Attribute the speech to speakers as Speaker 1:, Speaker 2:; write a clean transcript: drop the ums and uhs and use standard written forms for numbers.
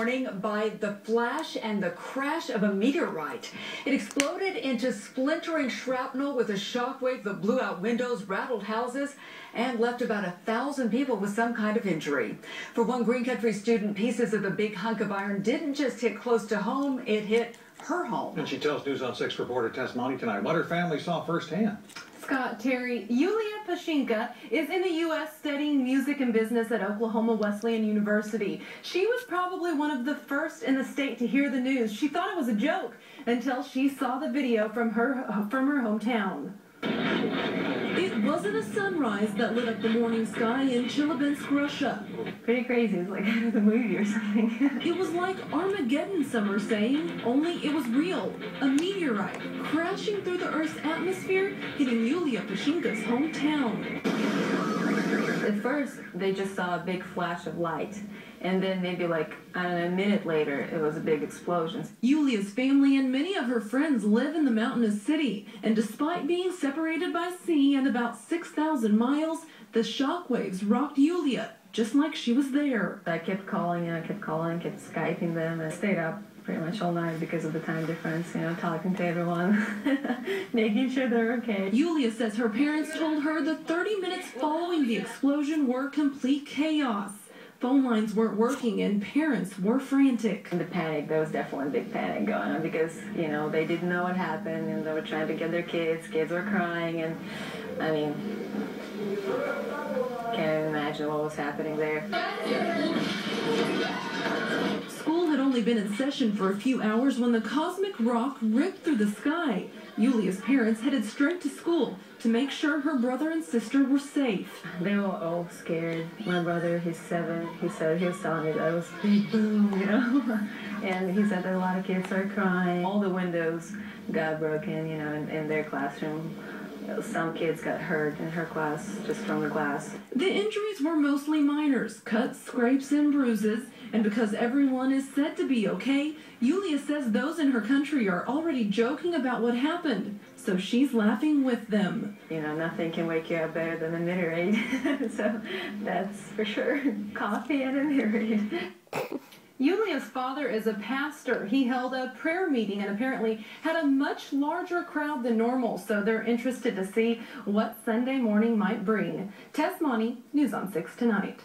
Speaker 1: Morning by the flash and the crash of a meteorite. It exploded into splintering shrapnel with a shockwave that blew out windows, rattled houses, and left about 1,000 people with some kind of injury. For one Green Country student, pieces of the big hunk of iron didn't just hit close to home, it hit her home.
Speaker 2: And she tells News on 6 reporter Tess Monty tonight what her family saw firsthand.
Speaker 3: Scott, Terry, Yulia Pashchenko is in the U.S. studying music and business at Oklahoma Wesleyan University. She was probably one of the first in the state to hear the news. She thought it was a joke until she saw the video from her hometown.
Speaker 4: It wasn't a sunrise that lit up the morning sky in Chelyabinsk, Russia.
Speaker 3: Pretty crazy. It's like out of the movie or something.
Speaker 4: It was like Armageddon, some are saying, only it was real. A meteorite crashing through the Earth's atmosphere, hitting Yulia Pashchenko's hometown.
Speaker 3: At first, they just saw a big flash of light. And then maybe like, I don't know, a minute later, it was a big explosion.
Speaker 4: Yulia's family and many of her friends live in the mountainous city. And despite being separated by sea and about 6,000 miles, the shockwaves rocked Yulia, just like she was there.
Speaker 3: I kept calling and I kept calling, kept Skyping them, and stayed up pretty much all night because of the time difference, you know, talking to everyone, making sure they're okay.
Speaker 4: Yulia says her parents told her the 30 minutes following the explosion were complete chaos. Phone lines weren't working and parents were frantic.
Speaker 3: The panic, there was definitely a big panic going on because, you know, they didn't know what happened and they were trying to get their kids. Kids were crying and, I mean, can't imagine what was happening there.
Speaker 4: School had only been in session for a few hours when the cosmic rock ripped through the sky. Yulia's parents headed straight to school to make sure her brother and sister were safe.
Speaker 3: They were all scared. My brother, he's 7, he was telling me that it was a big boom, you know? And he said that a lot of kids started crying. All the windows got broken, you know, in their classroom. Some kids got hurt in her class just from the glass.
Speaker 4: The injuries were mostly minors, cuts, scrapes, and bruises. And because everyone is said to be okay, Yulia says those in her country are already joking about what happened. So she's laughing with them.
Speaker 3: You know, nothing can wake you up better than a Meteorite. So that's for sure. Coffee and a Meteorite. Yulia's father is a pastor. He held a prayer meeting and apparently had a much larger crowd than normal, so they're interested to see what Sunday morning might bring. Tess Monty, News on 6 tonight.